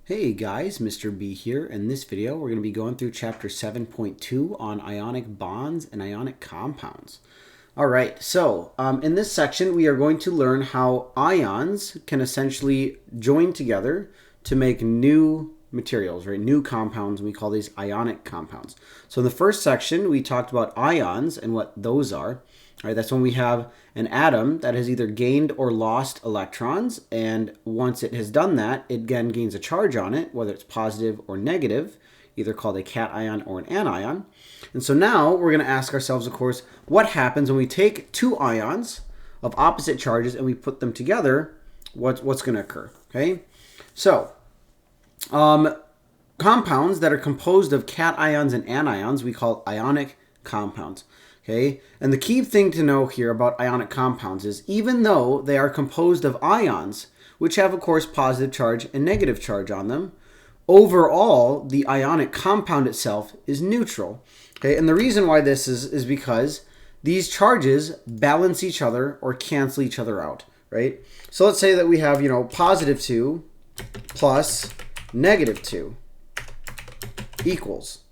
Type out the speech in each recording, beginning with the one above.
Hey guys, Mr. B here. In this video, we're going to be going through chapter 7.2 on ionic bonds and ionic compounds. All right, so in this section, we are going to learn how ions can essentially join together to make new materials, right? New compounds, and we call these ionic compounds. So in the first section, we talked about ions and what those are. All right, that's when we have an atom that has either gained or lost electrons, and once it has done that, it again gains a charge on it, whether it's positive or negative, either called a cation or an anion. And so now we're going to ask ourselves, of course, what happens when we take two ions of opposite charges and we put them together? What's going to occur? Okay, so compounds that are composed of cations and anions we call ionic compounds. Okay, and the key thing to know here about ionic compounds is even though they are composed of ions, which have, of course, positive charge and negative charge on them, overall, the ionic compound itself is neutral. Okay, and the reason why this is because these charges balance each other or cancel each other out, right? So let's say that we have, positive 2 plus negative 2 equals,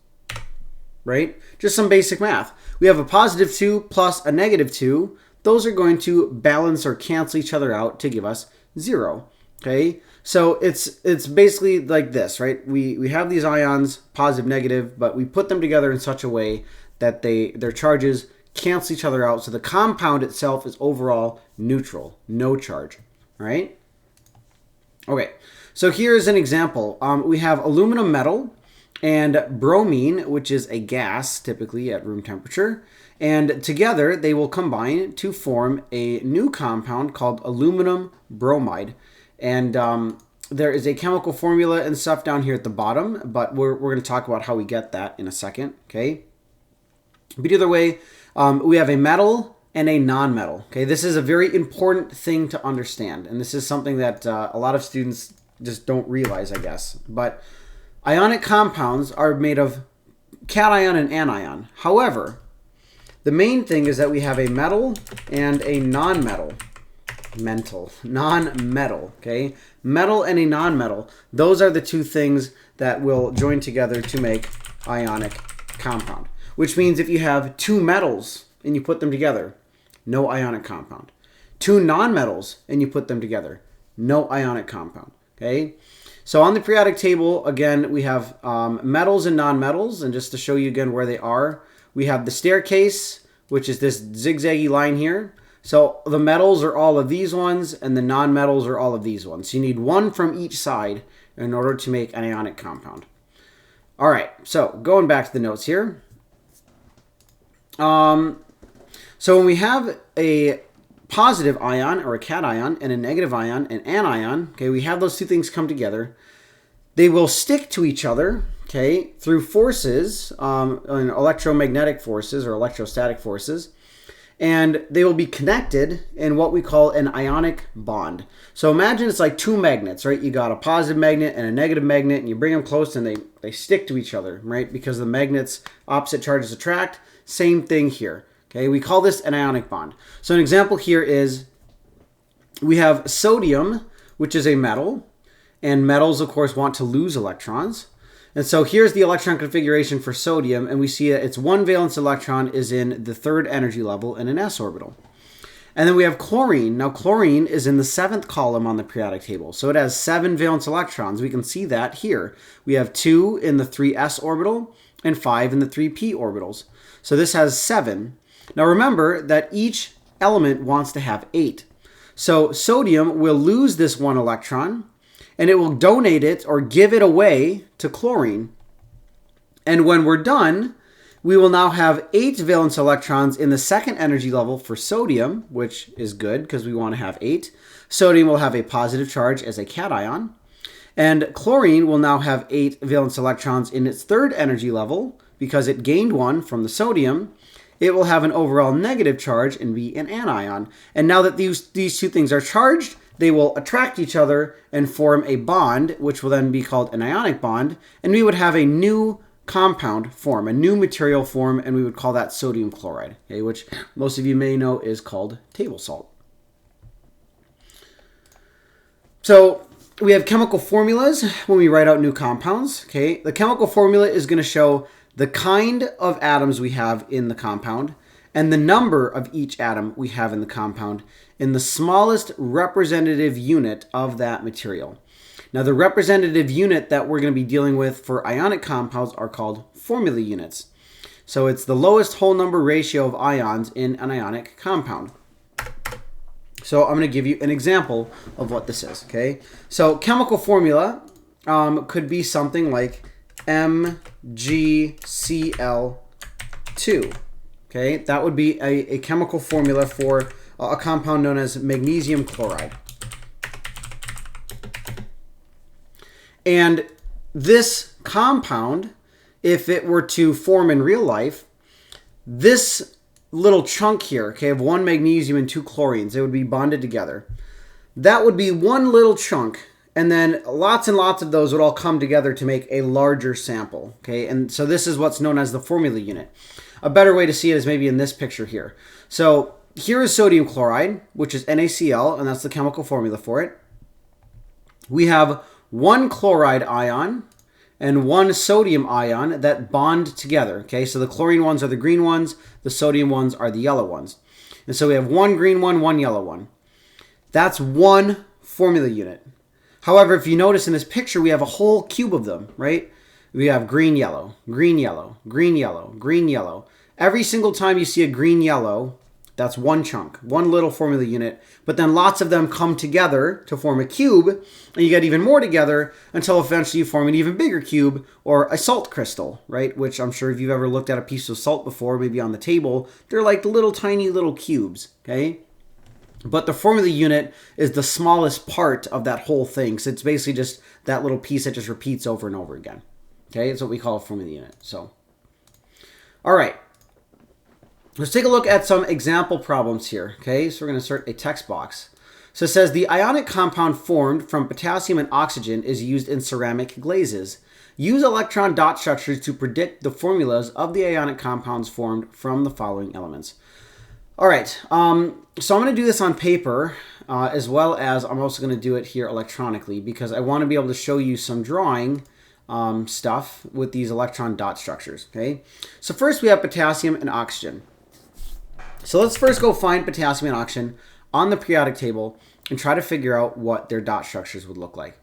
right? Just some basic math. We have a positive 2 plus a negative 2. Those are going to balance or cancel each other out to give us 0. Okay, so it's basically like this, right? We have these ions, positive, negative, but we put them together in such a way that their charges cancel each other out. So the compound itself is overall neutral, no charge, right? Okay, so here's an example. We have aluminum metal and bromine, which is a gas typically at room temperature, and together they will combine to form a new compound called aluminum bromide. And there is a chemical formula and stuff down here at the bottom, but we're going to talk about how we get that in a second. Okay, but either way, we have a metal and a non-metal. Okay, this is a very important thing to understand, and this is something that a lot of students just don't realize, I guess. But ionic compounds are made of cation and anion. However, the main thing is that we have a metal and a non-metal. Non-metal, okay? Metal and a non-metal. Those are the two things that will join together to make ionic compound. Which means if you have two metals and you put them together, no ionic compound. Two non-metals and you put them together, no ionic compound, okay? So on the periodic table, again, we have metals and nonmetals. And just to show you again where they are, we have the staircase, which is this zigzaggy line here. So the metals are all of these ones, and the nonmetals are all of these ones. So you need one from each side in order to make an ionic compound. All right, so going back to the notes here. So when we have a positive ion or a cation and a negative ion, an anion, okay, we have those two things come together. They will stick to each other, okay, through forces, electromagnetic forces or electrostatic forces, and they will be connected in what we call an ionic bond. So imagine it's like two magnets, right? You got a positive magnet and a negative magnet, and you bring them close and they stick to each other, right? Because the magnets' opposite charges attract. Same thing here. Okay, we call this an ionic bond. So an example here is we have sodium, which is a metal, and metals, of course, want to lose electrons. And so here's the electron configuration for sodium, and we see that its one valence electron is in the third energy level in an s orbital. And then we have chlorine. Now, chlorine is in the 7th column on the periodic table, so it has 7 valence electrons. We can see that here. We have 2 in the 3s orbital and 5 in the 3p orbitals. So this has 7. Now remember that each element wants to have 8. So sodium will lose this 1 electron, and it will donate it or give it away to chlorine. And when we're done, we will now have 8 valence electrons in the 2nd energy level for sodium, which is good because we want to have 8. Sodium will have a positive charge as a cation. And chlorine will now have 8 valence electrons in its 3rd energy level because it gained 1 from the sodium. It will have an overall negative charge and be an anion. And now that these two things are charged, they will attract each other and form a bond, which will then be called an ionic bond. And we would have a new compound form, a new material form, and we would call that sodium chloride, okay, which most of you may know is called table salt. So we have chemical formulas when we write out new compounds. Okay, the chemical formula is going to show the kind of atoms we have in the compound and the number of each atom we have in the compound in the smallest representative unit of that material. Now, the representative unit that we're going to be dealing with for ionic compounds are called formula units. So it's the lowest whole number ratio of ions in an ionic compound. So I'm going to give you an example of what this is, okay? So chemical formula could be something like MgCl2, okay? That would be a chemical formula for a compound known as magnesium chloride. And this compound, if it were to form in real life, this little chunk here, okay, of one magnesium and two chlorines, they would be bonded together. That would be one little chunk, and then lots and lots of those would all come together to make a larger sample, okay? And so this is what's known as the formula unit. A better way to see it is maybe in this picture here. So here is sodium chloride, which is NaCl, and that's the chemical formula for it. We have one chloride ion and one sodium ion that bond together. Okay, so the chlorine ones are the green ones, the sodium ones are the yellow ones. And so we have one green one yellow one. That's one formula unit. However, if you notice in this picture, we have a whole cube of them, right? We have green, yellow, green, yellow, green, yellow, green, yellow. Every single time you see a green, yellow, that's one chunk, one little formula unit, but then lots of them come together to form a cube, and you get even more together until eventually you form an even bigger cube, or a salt crystal, right? Which I'm sure if you've ever looked at a piece of salt before, maybe on the table, they're like little tiny little cubes, okay? But the formula unit is the smallest part of that whole thing, so it's basically just that little piece that just repeats over and over again, okay? It's what we call a formula unit, so. All right. Let's take a look at some example problems here, okay? So we're going to insert a text box. So it says, the ionic compound formed from potassium and oxygen is used in ceramic glazes. Use electron dot structures to predict the formulas of the ionic compounds formed from the following elements. All right, so I'm going to do this on paper, as well as I'm also going to do it here electronically, because I want to be able to show you some drawing stuff with these electron dot structures, okay? So first we have potassium and oxygen. So let's first go find potassium and oxygen on the periodic table and try to figure out what their dot structures would look like.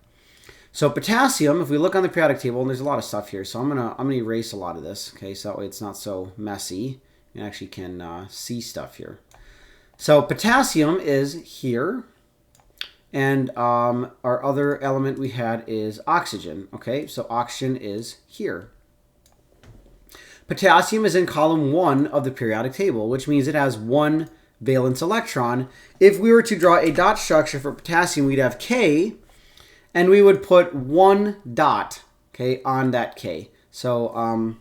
So potassium, if we look on the periodic table, and there's a lot of stuff here, so I'm gonna erase a lot of this, okay, so that way it's not so messy. You actually can see stuff here. So potassium is here, and our other element we had is oxygen, okay, so oxygen is here. Potassium is in column 1 of the periodic table, which means it has one valence electron. If we were to draw a dot structure for potassium, we'd have K, and we would put one dot, okay, on that K. So I'm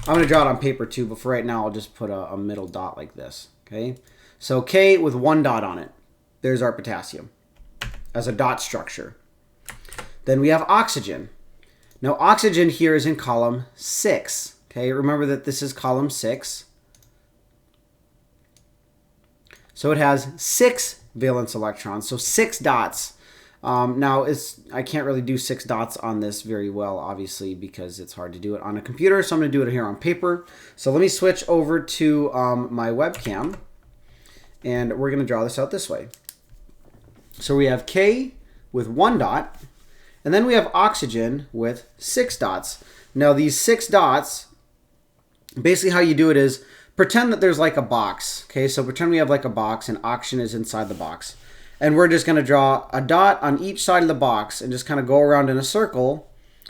going to draw it on paper too, but for right now, I'll just put a middle dot like this, okay? So K with one dot on it. There's our potassium as a dot structure. Then we have oxygen. Now, oxygen here is in column 6. Okay, remember that this is column 6. So it has 6 valence electrons, so 6 dots. Now, I can't really do 6 dots on this very well, obviously, because it's hard to do it on a computer, so I'm going to do it here on paper. So let me switch over to my webcam, and we're going to draw this out this way. So we have K with 1 dot, and then we have oxygen with 6 dots. Now, these 6 dots, basically how you do it is pretend that there's like a box. Okay, so pretend we have like a box and oxygen is inside the box. And we're just going to draw a dot on each side of the box and just kind of go around in a circle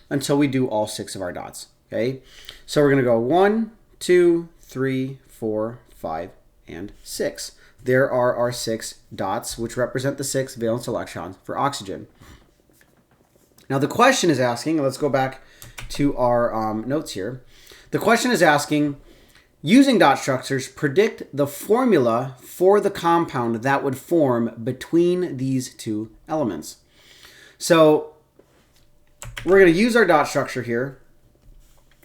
until we do all 6 of our dots. Okay, so we're going to go 1, 2, 3, 4, 5, and 6. There are our 6 dots, which represent the 6 valence electrons for oxygen. Now the question is asking, let's go back to our notes here. The question is asking, using dot structures, predict the formula for the compound that would form between these two elements. So we're going to use our dot structure here,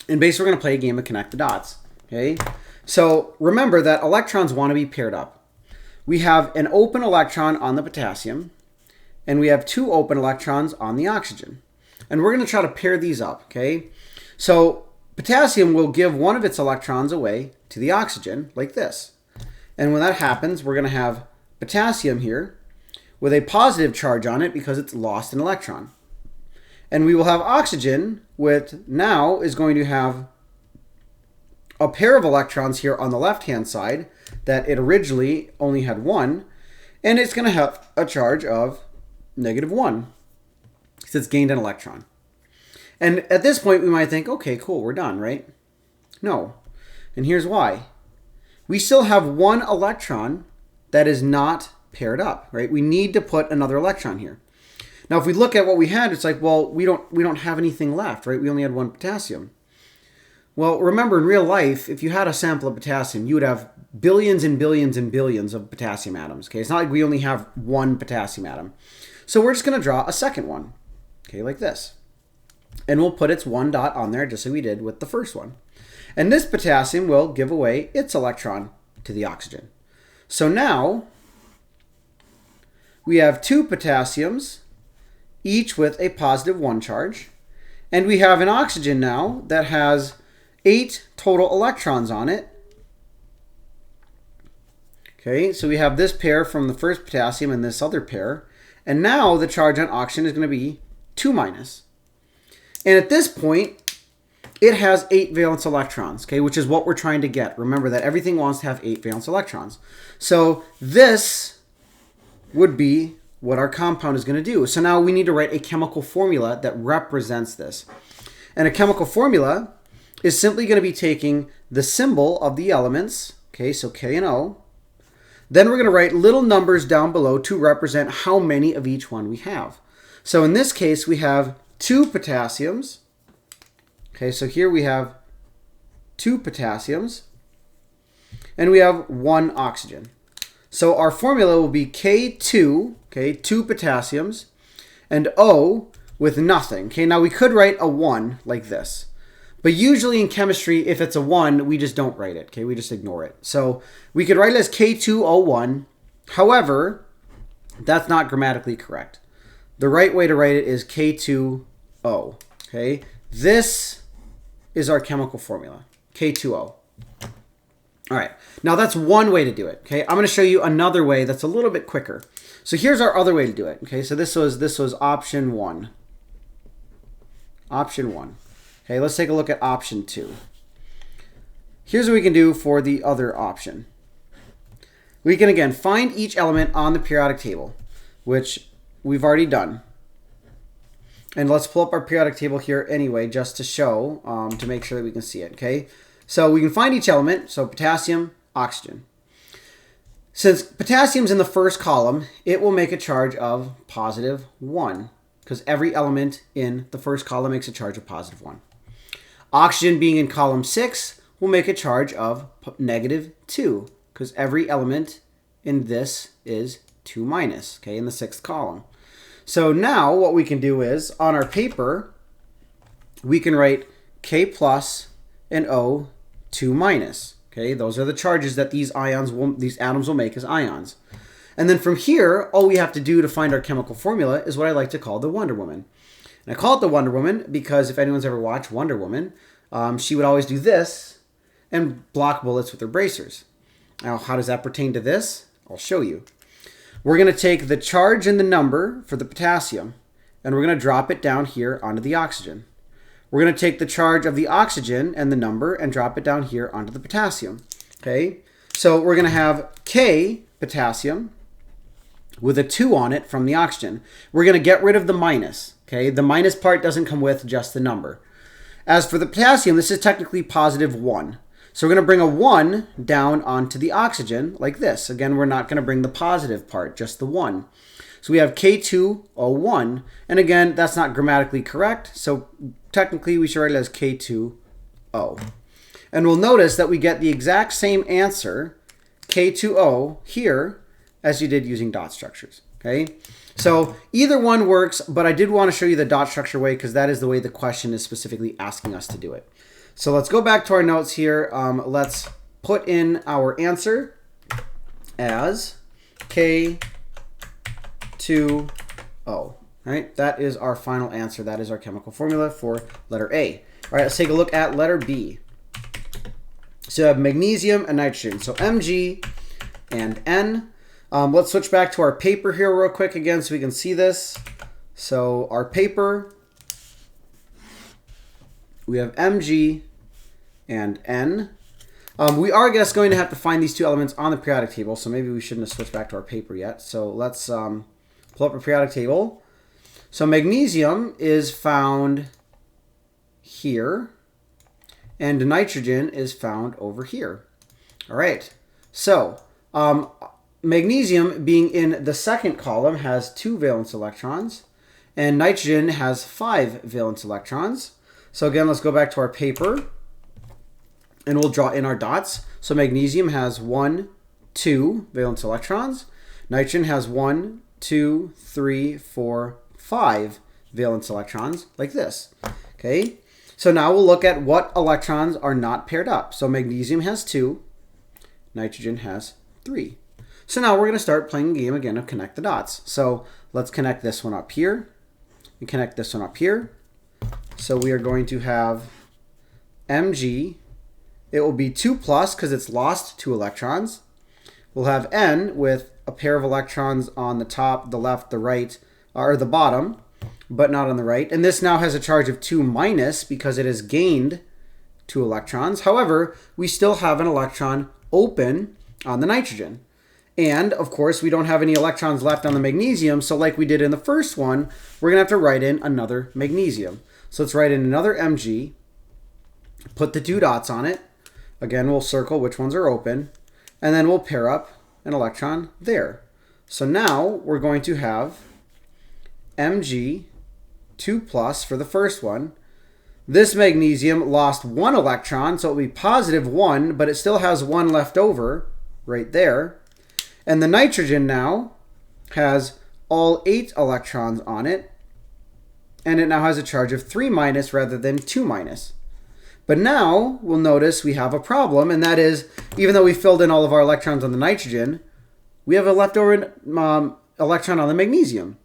and basically we're going to play a game of connect the dots. Okay, so remember that electrons want to be paired up. We have an open electron on the potassium and we have 2 open electrons on the oxygen. And we're going to try to pair these up, okay? So potassium will give one of its electrons away to the oxygen, like this. And when that happens, we're going to have potassium here with a positive charge on it because it's lost an electron. And we will have oxygen, which now is going to have a pair of electrons here on the left-hand side that it originally only had 1, and it's going to have a charge of -1 because it's gained an electron. And at this point, we might think, okay, cool, we're done, right? No. And here's why. We still have 1 electron that is not paired up, right? We need to put another electron here. Now, if we look at what we had, it's like, well, we don't have anything left, right? We only had 1 potassium. Well, remember, in real life, if you had a sample of potassium, you would have billions and billions and billions of potassium atoms, okay? It's not like we only have 1 potassium atom. So we're just going to draw a second one, okay, like this. And we'll put its 1 dot on there, just like we did with the first one. And this potassium will give away its electron to the oxygen. So now we have 2 potassiums, each with a +1 charge. And we have an oxygen now that has 8 total electrons on it. Okay, so we have this pair from the first potassium and this other pair. And now the charge on oxygen is going to be 2-. And at this point, it has 8 valence electrons, okay, which is what we're trying to get. Remember that everything wants to have 8 valence electrons. So this would be what our compound is going to do. So now we need to write a chemical formula that represents this. And a chemical formula is simply going to be taking the symbol of the elements, okay, so K and O. Then we're going to write little numbers down below to represent how many of each one we have. So in this case, we have 2 potassiums. Okay, so here we have 2 potassiums. And we have 1 oxygen. So our formula will be K2, okay, 2 potassiums, and O with nothing. Okay, now we could write a 1 like this. But usually in chemistry, if it's a 1, we just don't write it. Okay, we just ignore it. So we could write it as K2O1. However, that's not grammatically correct. The right way to write it is K2O. Okay, this is our chemical formula, K2O. All right, now that's one way to do it. Okay, I'm going to show you another way that's a little bit quicker. So here's our other way to do it. Okay, so this was option 1. Option 1. Okay, let's take a look at option 2. Here's what we can do for the other option. We can, again, find each element on the periodic table, which we've already done. And let's pull up our periodic table here anyway, just to show, to make sure that we can see it, okay? So we can find each element, so potassium, oxygen. Since potassium's in the first column, it will make a charge of +1, because every element in the first column makes a charge of +1. Oxygen being in column 6 will make a charge of -2, because every element in this is 2-, okay, in the 6th column. So now what we can do is, on our paper, we can write K+ and O 2-. Okay, those are the charges that these atoms will make as ions. And then from here, all we have to do to find our chemical formula is what I like to call the Wonder Woman. And I call it the Wonder Woman because if anyone's ever watched Wonder Woman, she would always do this and block bullets with her bracers. Now, how does that pertain to this? I'll show you. We're going to take the charge and the number for the potassium, and we're going to drop it down here onto the oxygen. We're going to take the charge of the oxygen and the number and drop it down here onto the potassium. Okay, so we're going to have K potassium with a 2 on it from the oxygen. We're going to get rid of the minus. Okay, the minus part doesn't come with just the number. As for the potassium, this is technically +1. So we're going to bring a 1 down onto the oxygen like this. Again, we're not going to bring the positive part, just the 1. So we have K2O1. And again, that's not grammatically correct. So technically, we should write it as K2O. And we'll notice that we get the exact same answer, K2O, here as you did using dot structures. Okay, so either one works, but I did want to show you the dot structure way because that is the way the question is specifically asking us to do it. So let's go back to our notes here. Let's put in our answer as K2O All right, that is our final answer. That is our chemical formula for letter A. All right, let's take a look at letter B. So you have magnesium and nitrogen. So Mg and N. Let's switch back to our paper here real quick again so we can see this. So our paper, we have Mg and N. We are just going to have to find these two elements on the periodic table, so maybe we shouldn't have switched back to our paper yet. So let's pull up a periodic table. So magnesium is found here, and nitrogen is found over here. All right, so magnesium being in the second column has 2 valence electrons, and nitrogen has 5 valence electrons. So again, let's go back to our paper, and we'll draw in our dots. So magnesium has 1, 2 valence electrons. Nitrogen has 1, 2, 3, 4, 5 valence electrons, like this. Okay, so now we'll look at what electrons are not paired up. So magnesium has 2, nitrogen has 3. So now we're going to start playing a game again of connect the dots. So let's connect this one up here and connect this one up here. So we are going to have Mg. It will be 2 plus because it's lost 2 electrons. We'll have N with a pair of electrons on the top, the left, the right, or the bottom, but not on the right. And this now has a charge of 2 minus because it has gained 2 electrons. However, we still have an electron open on the nitrogen. And of course, we don't have any electrons left on the magnesium. So like we did in the first one, we're going to have to write in another magnesium. So let's write in another Mg, put the 2 dots on it. Again, we'll circle which ones are open, and then we'll pair up an electron there. So now we're going to have Mg 2 plus for the first one. This magnesium lost 1 electron, so it will be positive 1, but it still has 1 left over right there. And the nitrogen now has all 8 electrons on it, and it now has a charge of 3 minus rather than 2 minus. But now we'll notice we have a problem, and that is, even though we filled in all of our electrons on the nitrogen, we have a leftover electron on the magnesium.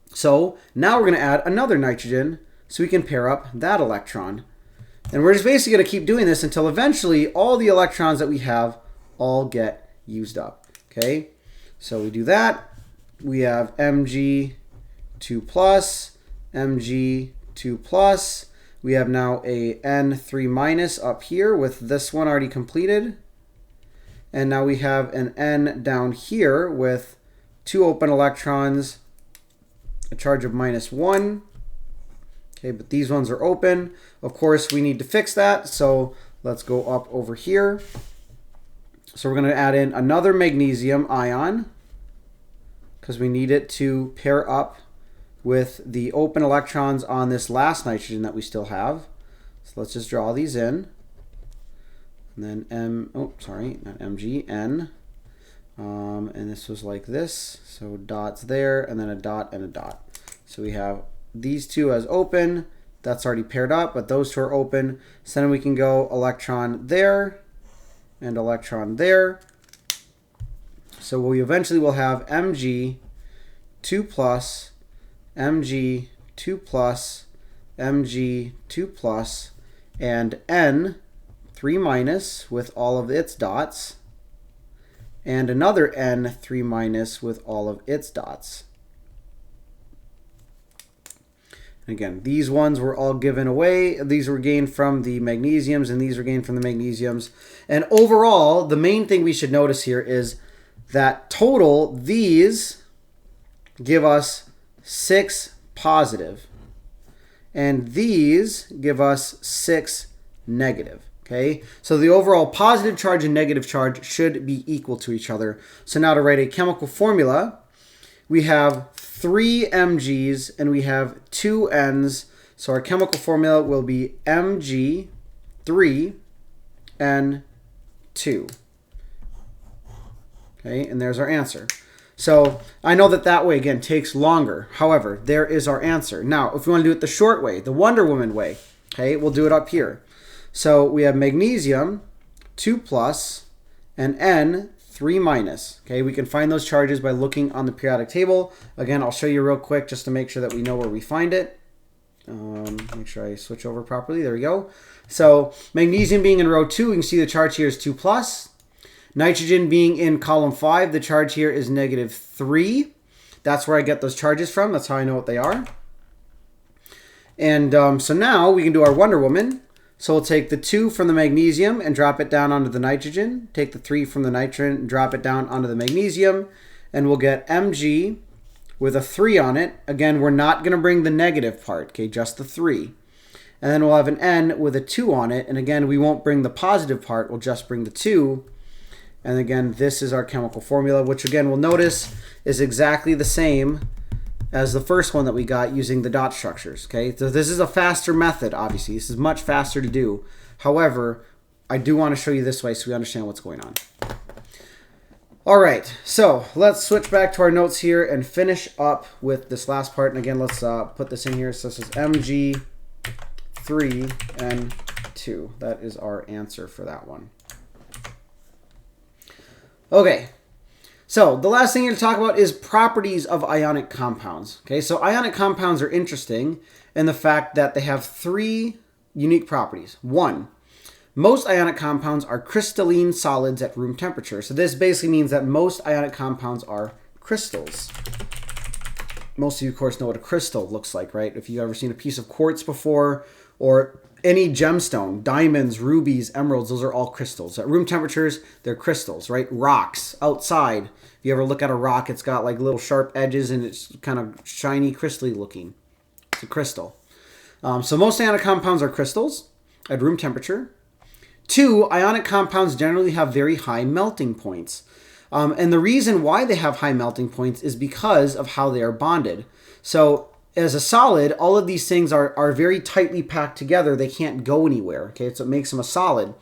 So now we're going to add another nitrogen so we can pair up that electron. And we're just basically going to keep doing this until eventually all the electrons that we have all get used up. Okay, so we do that. We have Mg 2 plus, Mg 2 plus. We have now a N3 minus up here with this one already completed. And now we have an N down here with 2 open electrons, a charge of -1. Okay, but these ones are open. Of course, we need to fix that. So let's go up over here. So we're going to add in another magnesium ion because we need it to pair up with the open electrons on this last nitrogen that we still have. So let's just draw these in. And then not Mg, N. And this was like this. So dots there, and then a dot and a dot. So we have these 2 as open. That's already paired up, but those 2 are open. So then we can go electron there and electron there. So we eventually will have Mg 2 plus, Mg 2 plus, Mg 2 plus, and N 3 minus with all of its dots, and another N 3 minus with all of its dots. Again, these ones were all given away. These were gained from the magnesiums, and these were gained from the magnesiums. And overall, the main thing we should notice here is that total, these give us 6 positive, and these give us 6 negative. Okay, so the overall positive charge and negative charge should be equal to each other. So now to write a chemical formula, we have 3 Mg's and we have 2 N's. So our chemical formula will be Mg 3 N 2. Okay, and there's our answer. So I know that way, again, takes longer. However, there is our answer. Now, if we want to do it the short way, the Wonder Woman way, okay, we'll do it up here. So we have magnesium 2 plus and N 3 minus. Okay, we can find those charges by looking on the periodic table. Again, I'll show you real quick just to make sure that we know where we find it. Make sure I switch over properly. There we go. So magnesium being in row 2, we can see the charge here is 2 plus. Nitrogen being in column 5, the charge here is negative 3. That's where I get those charges from. That's how I know what they are. And so now we can do our Wonder Woman. So we'll take the 2 from the magnesium and drop it down onto the nitrogen. Take the 3 from the nitrogen and drop it down onto the magnesium. And we'll get Mg with a 3 on it. Again, we're not going to bring the negative part, okay, just the 3. And then we'll have an N with a 2 on it. And again, we won't bring the positive part. We'll just bring the 2. And again, this is our chemical formula, which again, we'll notice is exactly the same as the first one that we got using the dot structures, okay? So this is a faster method, obviously. This is much faster to do. However, I do want to show you this way so we understand what's going on. All right, so let's switch back to our notes here and finish up with this last part. And again, let's put this in here. So this is Mg3N2. That is our answer for that one. Okay, so the last thing here to talk about is properties of ionic compounds. Okay, so ionic compounds are interesting in the fact that they have 3 unique properties. 1, most ionic compounds are crystalline solids at room temperature. So this basically means that most ionic compounds are crystals. Most of you, of course, know what a crystal looks like, right? If you've ever seen a piece of quartz before, or any gemstone, diamonds, rubies, emeralds, those are all crystals. At room temperatures, they're crystals, right? Rocks outside. If you ever look at a rock, it's got like little sharp edges and it's kind of shiny, crystally looking. It's a crystal. So most ionic compounds are crystals at room temperature. 2, ionic compounds generally have very high melting points. And the reason why they have high melting points is because of how they are bonded. So as a solid, all of these things are very tightly packed together. They can't go anywhere. Okay, so it makes them a solid.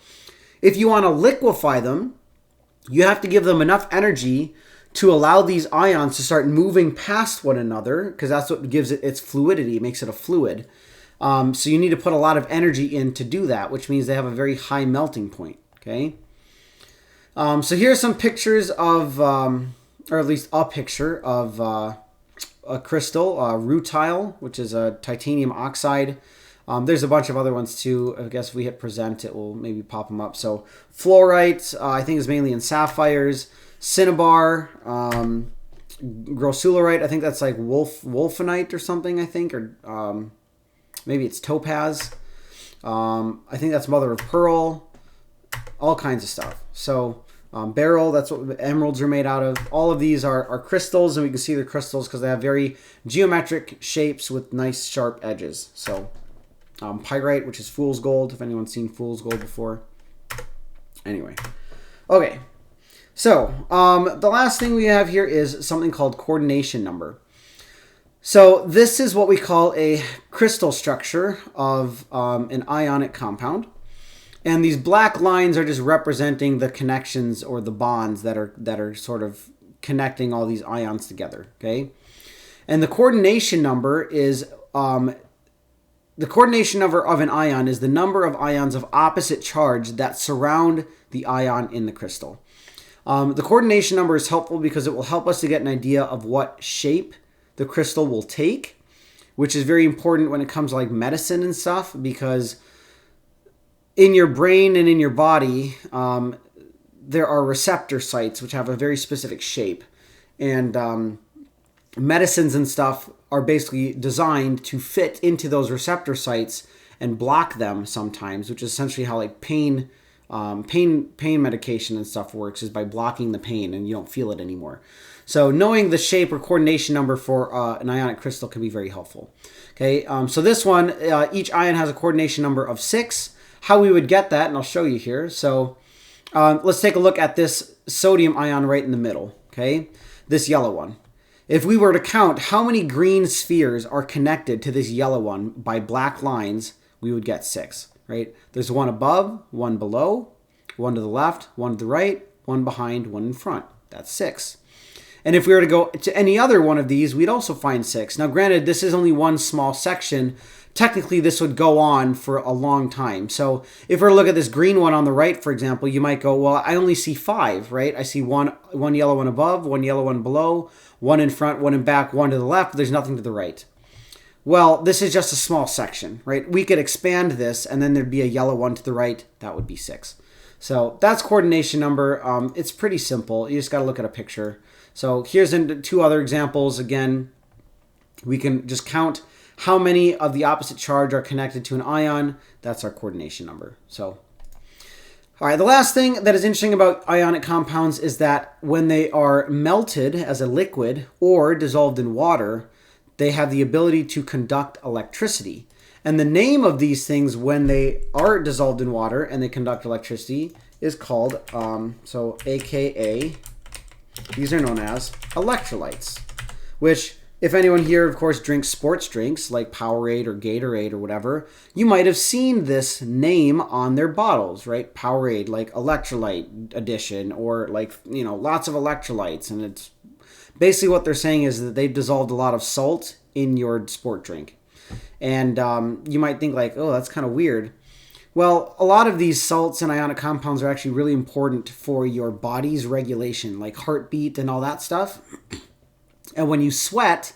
If you want to liquefy them, you have to give them enough energy to allow these ions to start moving past one another, because that's what gives it its fluidity. It makes it a fluid. So you need to put a lot of energy in to do that, which means they have a very high melting point. Okay. So here are some pictures of, or at least a picture of a crystal, rutile, which is a titanium oxide. There's a bunch of other ones too. I guess if we hit present, it will maybe pop them up. So fluorite, I think is mainly in sapphires. Cinnabar, grossularite, I think that's like wolfenite or something, I think, or maybe it's topaz. I think that's mother of pearl. All kinds of stuff. So beryl, that's what emeralds are made out of. All of these are crystals, and we can see they're crystals because they have very geometric shapes with nice sharp edges. So pyrite, which is fool's gold, if anyone's seen fool's gold before. Anyway, okay. So the last thing we have here is something called coordination number. So this is what we call a crystal structure of an ionic compound. And these black lines are just representing the connections or the bonds that are sort of connecting all these ions together, okay? And the coordination number is the coordination number of an ion is the number of ions of opposite charge that surround the ion in the crystal. The coordination number is helpful because it will help us to get an idea of what shape the crystal will take, which is very important when it comes to like medicine and stuff, because in your brain and in your body, there are receptor sites which have a very specific shape. And medicines and stuff are basically designed to fit into those receptor sites and block them sometimes, which is essentially how like pain medication and stuff works, is by blocking the pain and you don't feel it anymore. So knowing the shape or coordination number for an ionic crystal can be very helpful. Okay, so this one, each ion has a coordination number of 6. How we would get that, and I'll show you here. So let's take a look at this sodium ion right in the middle, okay? This yellow one. If we were to count how many green spheres are connected to this yellow one by black lines, we would get 6, right? There's one above, one below, one to the left, one to the right, one behind, one in front. That's 6. And if we were to go to any other one of these, we'd also find 6. Now, granted, this is only one small section. technically this would go on for a long time. So if we look at this green one on the right, for example, you might go, well, I only see 5, right? I see one yellow one above, one yellow one below, one in front, one in back, one to the left. There's nothing to the right. Well, this is just a small section, right? We could expand this, and then there'd be a yellow one to the right. That would be 6. So that's coordination number. It's pretty simple. You just got to look at a picture. So here's 2 other examples. Again, we can just count how many of the opposite charge are connected to an ion. That's our coordination number. So, all right, the last thing that is interesting about ionic compounds is that when they are melted as a liquid or dissolved in water, they have the ability to conduct electricity. And the name of these things when they are dissolved in water and they conduct electricity is called, AKA, these are known as electrolytes, which, if anyone here, of course, drinks sports drinks like Powerade or Gatorade or whatever, you might have seen this name on their bottles, right? Powerade, like electrolyte edition, or like, lots of electrolytes. And it's basically what they're saying is that they've dissolved a lot of salt in your sport drink. And you might think like, oh, that's kind of weird. Well, a lot of these salts and ionic compounds are actually really important for your body's regulation, like heartbeat and all that stuff. And when you sweat,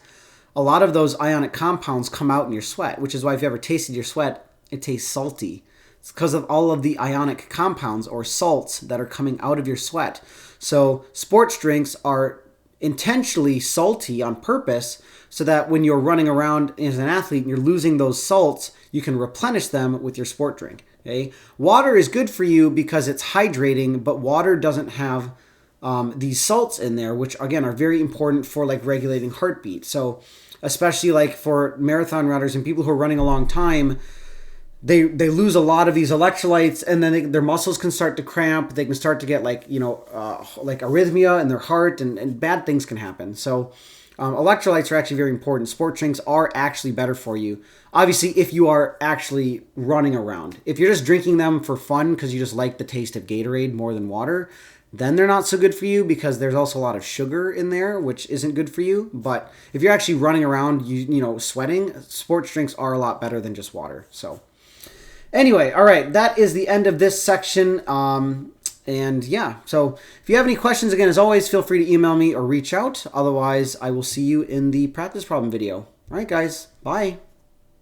a lot of those ionic compounds come out in your sweat, which is why if you ever tasted your sweat, it tastes salty. It's because of all of the ionic compounds or salts that are coming out of your sweat. So sports drinks are intentionally salty on purpose so that when you're running around as an athlete and you're losing those salts, you can replenish them with your sport drink. Okay? Water is good for you because it's hydrating, but water doesn't have these salts in there, which again are very important for like regulating heartbeat. So especially like for marathon runners and people who are running a long time, they lose a lot of these electrolytes, and then their muscles can start to cramp. They can start to get like arrhythmia in their heart, and bad things can happen. So electrolytes are actually very important. Sport drinks are actually better for you. Obviously, if you are actually running around. If you're just drinking them for fun because you just like the taste of Gatorade more than water, then they're not so good for you because there's also a lot of sugar in there, which isn't good for you. But if you're actually running around, sweating, sports drinks are a lot better than just water. So anyway, all right, that is the end of this section. And yeah, so if you have any questions, again, as always, feel free to email me or reach out. Otherwise, I will see you in the practice problem video. All right, guys, bye.